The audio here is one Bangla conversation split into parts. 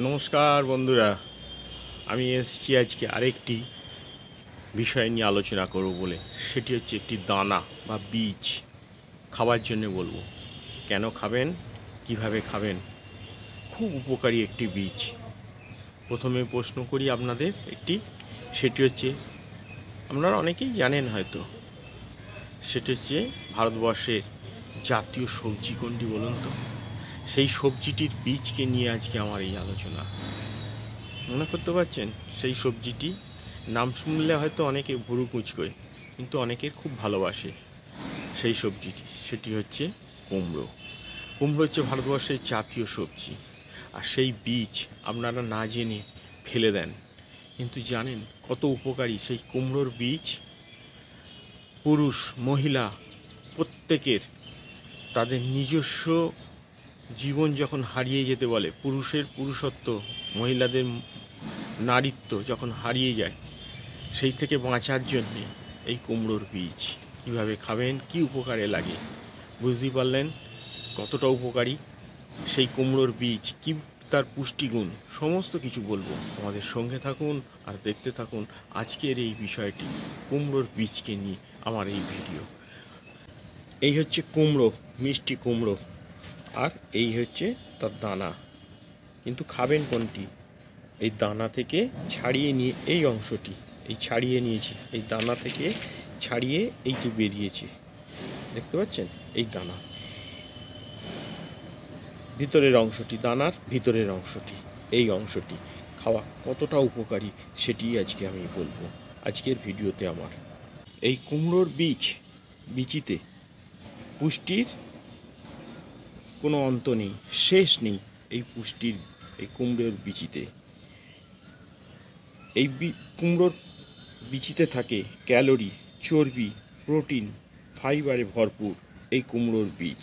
নমস্কার বন্ধুরা, আমি এসেছি আজকে আরেকটি বিষয় নিয়ে আলোচনা করব বলে। সেটি হচ্ছে একটি দানা বা বীজ খাবার জন্য বলবো। কেন খাবেন, কিভাবে খাবেন, খুব উপকারী একটি বীজ। প্রথমে প্রশ্ন করি আপনাদের একটি, সেটি হচ্ছে আপনারা অনেকেই জানেন হয়তো, সেটি হচ্ছে ভারতবর্ষের জাতীয় সবজি কোনটি বলুন তো? সেই সবজিটির বীজকে নিয়ে আজকে আমার এই আলোচনা। মনে করতে পারছেন সেই সবজিটি? নাম শুনলে হয়তো অনেকে ভুরু কুঁচকোয়, কিন্তু অনেকের খুব ভালোবাসে সেই সবজিটি। সেটি হচ্ছে কুমড়ো। কুমড়ো হচ্ছে ভারতবর্ষের জাতীয় সবজি। আর সেই বীজ আপনারা না জেনে ফেলে দেন, কিন্তু জানেন কত উপকারী সেই কুমড়োর বীজ? পুরুষ মহিলা প্রত্যেকের তাদের নিজস্ব জীবন যখন হারিয়ে যেতে বলে, পুরুষের পুরুষত্ব, মহিলাদের নারীত্ব যখন হারিয়ে যায়, সেই থেকে বাঁচার জন্যে এই কুমড়োর বীজ কীভাবে খাবেন, কি উপকারে লাগে, বুঝতেই পারলেন কতটা উপকারী সেই কুমড়োর বীজ, কি তার পুষ্টিগুণ, সমস্ত কিছু বলবো। আমাদের সঙ্গে থাকুন আর দেখতে থাকুন আজকের এই বিষয়টি, কুমড়োর বীজকে নিয়ে আমার এই ভিডিও। এই হচ্ছে কুমড়ো, মিষ্টি কুমড়ো, আর এই হচ্ছে তার দানা। কিন্তু খাবেন কোনটি? এই দানা থেকে ছাড়িয়ে নিয়ে এই অংশটি, এই ছাড়িয়ে নিয়েছি, এই দানা থেকে ছাড়িয়ে এইটি বেরিয়েছে, দেখতে পাচ্ছেন? এই দানা, ভিতরের অংশটি, দানার ভিতরের অংশটি, এই অংশটি খাওয়া কতটা উপকারী সেটি আজকে আমি বলবো আজকের ভিডিওতে আমার। এই কুমড়োর বীচিতে পুষ্টির কোনো অন্ত নেই, শেষ নেই এই পুষ্টির, এই কুমড়োর বীচিতে। এই কুমড়োর বীচিতে থাকে ক্যালোরি, চর্বি, প্রোটিন, ফাইবারে ভরপুর এই কুমড়োর বীজ।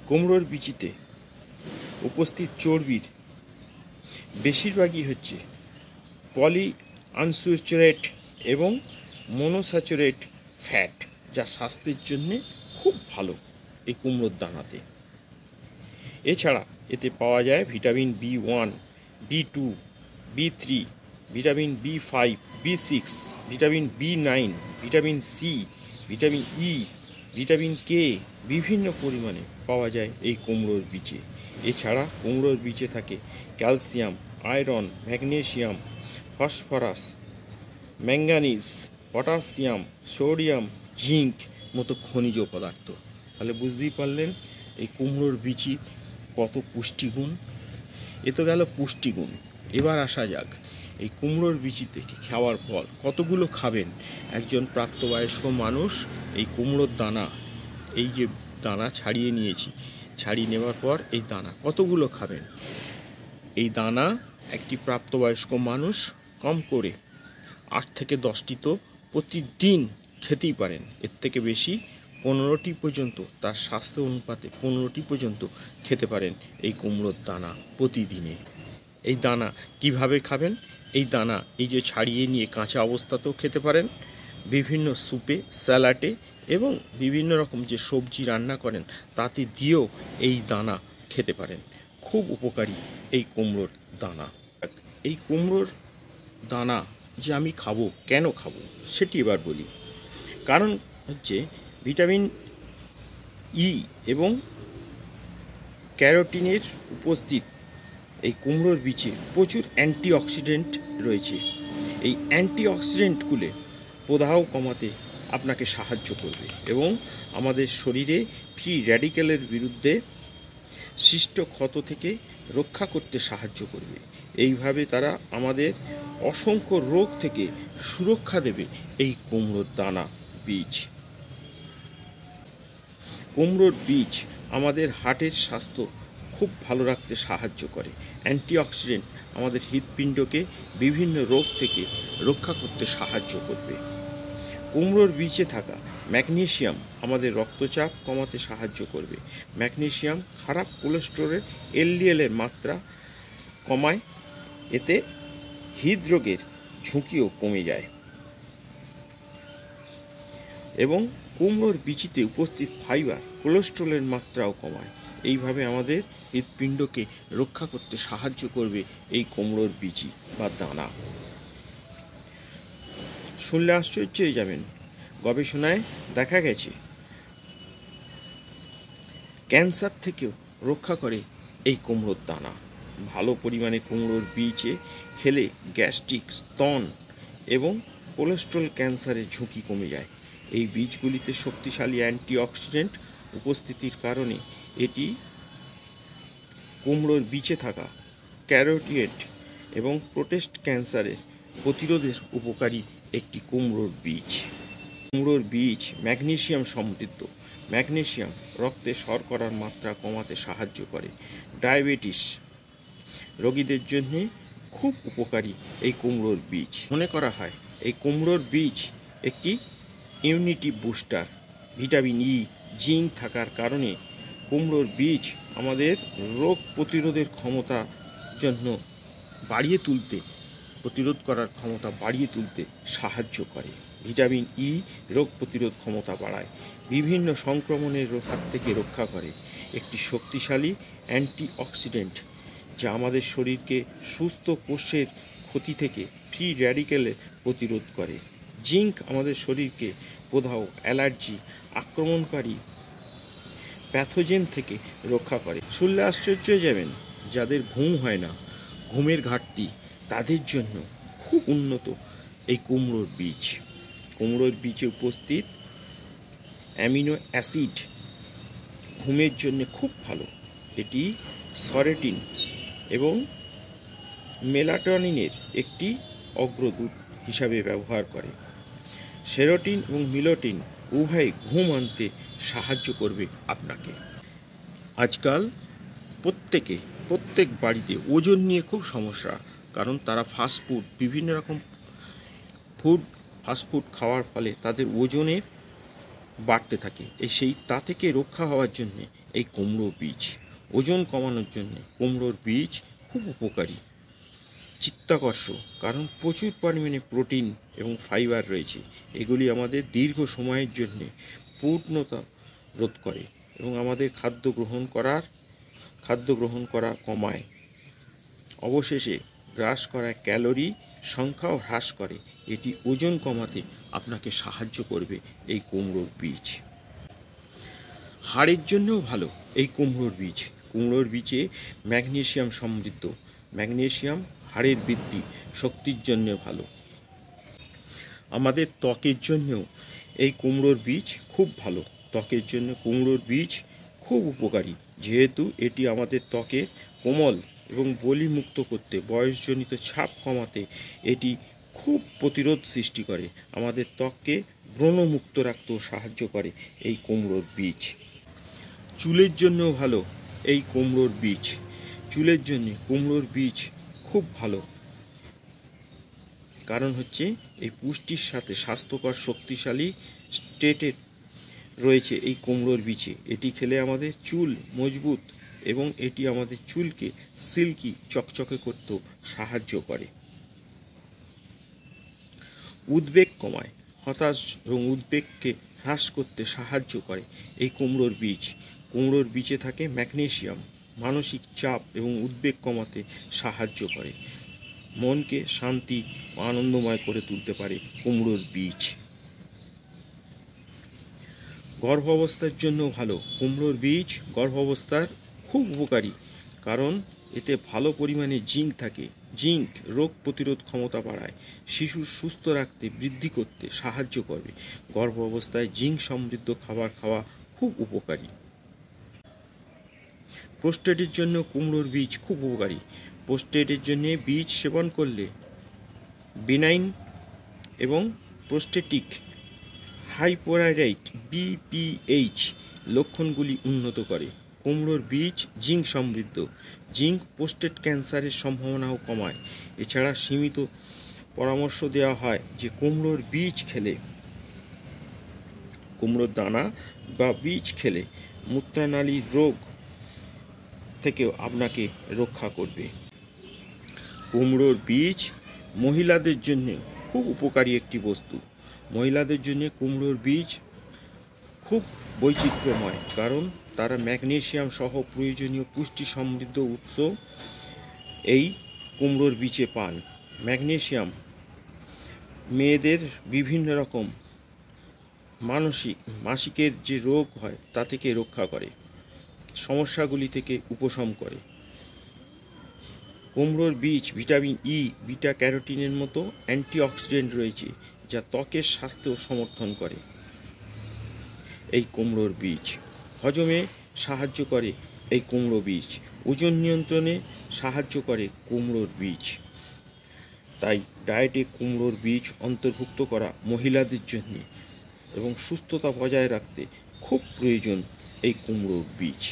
কুমড়োর বীচিতে উপস্থিত চর্বির বেশিরভাগই হচ্ছে পলি আনস্যাচুরেট এবং মনোস্যাচুরেট ফ্যাট, যা স্বাস্থ্যের জন্যে খুব ভালো এই কুমড়োর দানাতে। এছাড়া এতে পাওয়া যায় vitamin B1, B2, B3, vitamin B5, B6, vitamin B9, vitamin C, vitamin E, vitamin K বিভিন্ন পরিমাণে পাওয়া যায় এই কুমড়োর বীজে। এছাড়া কুমড়োর বীজে থাকে calcium, iron, magnesium, phosphorus, manganese, potassium, sodium, zinc মতো খনিজ পদার্থ। তাহলে বুঝতেই পারলেন এই কুমড়োর বীজে কত পুষ্টিগুণ। এ তো গেল পুষ্টিগুণ। এবার আসা যাক এই কুমড়োর বীজ থেকে খাওয়ার পর কতগুলো খাবেন। একজন প্রাপ্তবয়স্ক মানুষ এই কুমড়োর দানা, এই যে দানা ছাড়িয়ে নিয়েছি, ছাড়িয়ে নেওয়ার পর এই দানা কতগুলো খাবেন? এই দানা একটি প্রাপ্তবয়স্ক মানুষ কম করে 8 থেকে 10টি তো প্রতিদিন খেতেই পারেন। এর থেকে বেশি 15টি পর্যন্ত, তার স্বাস্থ্য অনুপাতে 15টি পর্যন্ত খেতে পারেন এই কুমড়োর দানা প্রতিদিনে। এই দানা কিভাবে খাবেন? এই দানা এই যে ছাড়িয়ে নিয়ে কাঁচা অবস্থাতেও খেতে পারেন, বিভিন্ন স্যুপে, স্যালাডে এবং বিভিন্ন রকম যে সবজি রান্না করেন তাতে দিয়েও এই দানা খেতে পারেন। খুব উপকারী এই কুমড়োর দানা। এই কুমড়োর দানা যে আমি খাবো, কেন খাবো সেটি এবার বলি। কারণ হচ্ছে ভিটামিন ই এবং ক্যারোটিনের উপস্থিত এই কুমড়োর বীজে প্রচুর অ্যান্টিঅক্সিডেন্ট রয়েছে। এই অ্যান্টিঅক্সিডেন্টগুলো প্রদাহ কমাতে আপনাকে সাহায্য করবে এবং আমাদের শরীরে ফ্রি র্যাডিক্যালের বিরুদ্ধে সৃষ্ট ক্ষত থেকে রক্ষা করতে সাহায্য করবে। এইভাবে তারা আমাদের অসংখ্য রোগ থেকে সুরক্ষা দেবে এই কুমড়োর দানা বীজ। কুমড়োর বীজ আমাদের হার্টের স্বাস্থ্য খুব ভালো রাখতে সাহায্য করে। অ্যান্টিঅক্সিডেন্ট আমাদের হৃৎপিণ্ডকে বিভিন্ন রোগ থেকে রক্ষা করতে সাহায্য করবে। কুমড়োর বীজে থাকা ম্যাগনেসিয়াম আমাদের রক্তচাপ কমাতে সাহায্য করবে। ম্যাগনেসিয়াম খারাপ কোলেস্টেরলের এলডিএলের মাত্রা কমায়, এতে হৃদরোগের ঝুঁকিও কমে যায় এবং কুমড়োর বিচিতে উপস্থিত ফাইবার কোলেস্টেরলের মাত্রাও কমায়। এইভাবে আমাদের হৃৎপিণ্ডকে রক্ষা করতে সাহায্য করবে এই কুমড়োর বিচি বা দানা। শুনলে আশ্চর্য হয়ে যাবেন, গবেষণায় দেখা গেছে ক্যান্সার থেকেও রক্ষা করে এই কুমড়োর দানা। ভালো পরিমাণে কুমড়োর বীজে খেলে গ্যাস্ট্রিক, স্তন এবং কোলেস্ট্রল ক্যান্সারের ঝুঁকি কমে যায়। এই বীজগুলিতে শক্তিশালী অ্যান্টিঅক্সিডেন্ট উপস্থিতির কারণে এটি কুমড়োর বীজে থাকা ক্যারোটিয়েড এবং প্রোস্টেট ক্যান্সারের প্রতিরোধের উপকারী একটি কুমড়োর বীজ। কুমড়োর বীজ ম্যাগনেসিয়াম সমৃদ্ধ। ম্যাগনেসিয়াম রক্তে শর্করার মাত্রা কমাতে সাহায্য করে। ডায়াবেটিস রোগীদের জন্য খুব উপকারী এই কুমড়োর বীজ। মনে করা হয় এই কুমড়োর বীজ একটি immunity booster. Vitamin E, zinc থাকার কারণে কুমড়োর বীজ আমাদের রোগ প্রতিরোধের ক্ষমতা জন্য প্রতিরোধ করার ক্ষমতা বাড়িয়ে তুলতে সাহায্য করে। ভিটামিন ই রোগ প্রতিরোধ ক্ষমতা বাড়ায়, বিভিন্ন সংক্রমণের হাত থেকে রক্ষা করে। একটি শক্তিশালী অ্যান্টিঅক্সিডেন্ট যা আমাদের শরীরকে সুস্থ কোষের ক্ষতি থেকে ফ্রি র্যাডিক্যালে প্রতিরোধ করে। জিঙ্ক আমাদের শরীরকে প্রদাহ, অ্যালার্জি, আক্রমণকারী প্যাথোজেন থেকে রক্ষা করে। শুনলে আশ্চর্য হয়ে যাবেন, যাদের ঘুম হয় না, ঘুমের ঘাটতি, তাদের জন্য খুব উন্নত এই কুমড়োর বীজ। কুমড়োর বীজে উপস্থিত অ্যামিনো অ্যাসিড ঘুমের জন্য খুব ভালো। এটি সেরোটিন এবং মেলাটোনিনের একটি অগ্রদূত হিসাবে ব্যবহার করে। সেরোটিন এবং মেলাটোনিন উভয় ঘুম আনতে সাহায্য করবে আপনাকে। আজকাল প্রত্যেক বাড়িতে ওজন নিয়ে খুব সমস্যা, কারণ তারা বিভিন্ন রকম ফাস্টফুড খাওয়ার ফলে তাদের ওজনের বাড়তে থাকে। তা থেকে রক্ষা হওয়ার জন্যে এই কুমড়ো বীজ, ওজন কমানোর জন্য কুমড়োর বীজ খুব উপকারী। চিত্তাকর্ষক, কারণ প্রচুর পরিমাণে প্রোটিন এবং ফাইবার রয়েছে। এগুলি আমাদের দীর্ঘ সময়ের জন্যে পূর্ণতা রোধ করে এবং আমাদের খাদ্য গ্রহণ করা কমায়। অবশেষে গ্রাস করা ক্যালোরি সংখ্যাও হ্রাস করে। এটি ওজন কমাতে আপনাকে সাহায্য করবে এই কুমড়োর বীজ। হাড়ের জন্যও ভালো এই কুমড়োর বীজ। কুমড়োর বীজে ম্যাগনেসিয়াম সমৃদ্ধ। ম্যাগনেসিয়াম হাড়ের বৃদ্ধি, শক্তির জন্য ভালো। আমাদের ত্বকের জন্যও এই কুমড়োর বীজ খুব ভালো। ত্বকের জন্য কুমড়োর বীজ খুব উপকারী, যেহেতু এটি আমাদের ত্বকে কোমল এবং বলিমুক্ত করতে, বয়সজনিত ছাপ কমাতে এটি খুব প্রতিরোধ সৃষ্টি করে। আমাদের ত্বককে ব্রণমুক্ত রাখতেও সাহায্য করে এই কুমড়োর বীজ। চুলের জন্যও ভালো এই কুমড়োর বীজ। চুলের জন্য কুমড়োর বীজ খুব ভালো, কারণ হচ্ছে এই পুষ্টির সাথে স্বাস্থ্যকর শক্তিশালী স্টেটের রয়েছে এই কুমড়োর বীজে। এটি খেলে আমাদের চুল মজবুত এবং এটি আমাদের চুলকে সিল্কি চকচকে করতেও সাহায্য করে। উদ্বেগ কমায়, হতাশ এবং উদ্বেগকে হ্রাস করতে সাহায্য করে এই কুমড়োর বীজ। কুমড়োর বীজে থাকে ম্যাগনেসিয়াম, মানসিক চাপ এবং উদ্বেগ কমাতে সাহায্য করে। মনকে শান্তি ও আনন্দময় করে তুলতে পারে কুমড়োর বীজ। গর্ভাবস্থার জন্য ভালো কুমড়োর বীজ। গর্ভাবস্থার খুব উপকারী, কারণ এতে ভালো পরিমাণে জিঙ্ক থাকে। জিঙ্ক রোগ প্রতিরোধ ক্ষমতা বাড়ায়, শিশুর সুস্থ রাখতে, বৃদ্ধি করতে সাহায্য করবে। গর্ভাবস্থায় জিঙ্ক সমৃদ্ধ খাবার খাওয়া খুব উপকারী। প্রোস্টেটের জন্য কুমড়োর বীজ খুব উপকারী। প্রোস্টেটের জন্য বীজ সেবন করলে বেনাইন এবং প্রোস্টেটিক হাইপোথাইরয়েড BPH লক্ষণগুলি উন্নত করে। কুমড়োর বীজ জিঙ্ক সমৃদ্ধ। জিঙ্ক প্রোস্টেট ক্যান্সারের সম্ভাবনাও কমায়। এছাড়া সীমিত পরামর্শ দেওয়া হয় যে কুমড়োর বীজ খেলে, কুমড়োর দানা বা বীজ খেলে মূত্রনালীর রোগ থেকেও আপনাকে রক্ষা করবে। কুমড়োর বীজ মহিলাদের জন্য খুব উপকারী একটি বস্তু। মহিলাদের জন্য কুমড়োর বীজ খুব বৈচিত্র্যময়, কারণ তারা ম্যাগনেসিয়াম সহ প্রয়োজনীয় পুষ্টি সমৃদ্ধ উৎস এই কুমড়োর বীজে পান। ম্যাগনেসিয়াম মেয়েদের বিভিন্ন রকম মাসিকের যে রোগ হয় তা থেকে রক্ষা করে, সমস্যাগুলি থেকে উপশম করে। কুমড়োর বীজ ভিটামিন ই, বিটা ক্যারোটিনের মতো অ্যান্টিঅক্সিডেন্ট রয়েছে, যা ত্বকের স্বাস্থ্য সমর্থন করে। এই কুমড়োর বীজ হজমে সাহায্য করে। এই কুমড়ো বীজ ওজন নিয়ন্ত্রণে সাহায্য করে। কুমড়োর বীজ তাই ডায়েটে কুমড়োর বীজ অন্তর্ভুক্ত করা মহিলাদের জন্য এবং সুস্থতা বজায় রাখতে খুব প্রয়োজন এই কুমড়োর বীজ।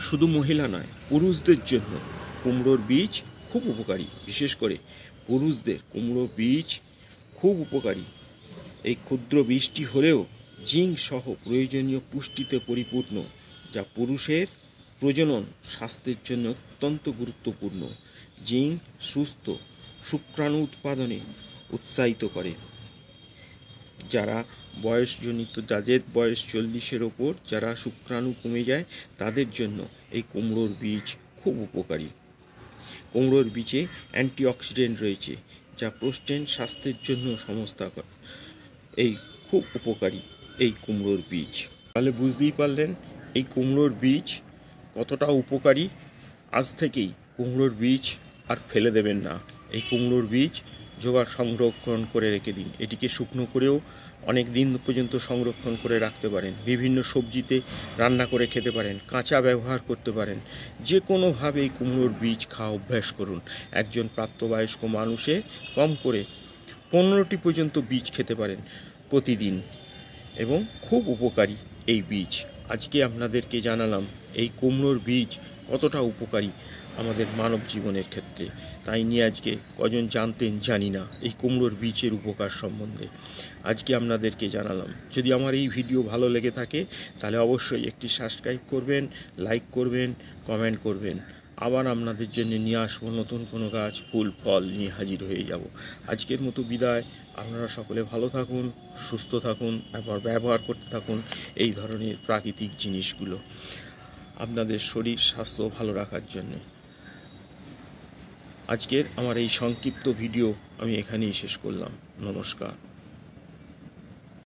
শুধু মহিলা নয়, পুরুষদের জন্য কুমড়োর বীজ খুব উপকারী। বিশেষ করে পুরুষদের কুমড়ো বীজ খুব উপকারী। এই ক্ষুদ্র বীজটি হলেও জিঙ্ক সহ প্রয়োজনীয় পুষ্টিতে পরিপূর্ণ, যা পুরুষের প্রজনন স্বাস্থ্যের জন্য অত্যন্ত গুরুত্বপূর্ণ। জিঙ্ক সুস্থ শুক্রাণু উৎপাদনে উৎসাহিত করে। যাদের বয়স 40-এর ওপর, যারা শুক্রাণু কমে যায়, তাদের জন্য এই কুমড়োর বীজ খুব উপকারী। কুমড়োর বীজে অ্যান্টিঅক্সিডেন্ট রয়েছে, যা প্রোস্টেট স্বাস্থ্যের জন্য এই খুব উপকারী এই কুমড়োর বীজ। তাহলে বুঝতেই পারলেন এই কুমড়োর বীজ কতটা উপকারী। আজ থেকেই কুমড়োর বীজ আর ফেলে দেবেন না। এই কুমড়োর বীজ সংরক্ষণ করে রেখে দিন। এটিকে শুকনো করেও অনেক দিন পর্যন্ত সংরক্ষণ করে রাখতে পারেন। বিভিন্ন সবজিতে রান্না করে খেতে পারেন, কাঁচা ব্যবহার করতে পারেন। যে কোনোভাবে এই কুমড়োর বীজ খাওয়া অভ্যাস করুন। একজন প্রাপ্তবয়স্ক মানুষে কম করে 15টি পর্যন্ত বীজ খেতে পারেন প্রতিদিন, এবং খুব উপকারী এই বীজ। আজকে আপনাদেরকে জানালাম এই কুমড়োর বীজ কতটা উপকারী আমাদের মানব জীবনের ক্ষেত্রে। তাই নিয়ে আজকে কজন জানতেন জানি না এই কুমড়োর বীজের উপকার সম্বন্ধে, আজকে আপনাদেরকে জানালাম। যদি আমার এই ভিডিও ভালো লেগে থাকে তাহলে অবশ্যই একটি সাবস্ক্রাইব করবেন, লাইক করবেন, কমেন্ট করবেন। আবার আপনাদের জন্য নিয়ে আসবো নতুন কোনো গাছ, ফুল, ফল নিয়ে হাজির হয়ে যাব। আজকের মতো বিদায়। আপনারা সকলে ভালো থাকুন, সুস্থ থাকুন, এবার ব্যবহার করতে থাকুন এই ধরনের প্রাকৃতিক জিনিসগুলো আপনাদের শরীর স্বাস্থ্য ভালো রাখার জন্যে। আজকের আমার এই সংক্ষিপ্ত ভিডিও আমি এখানেই শেষ করলাম। নমস্কার।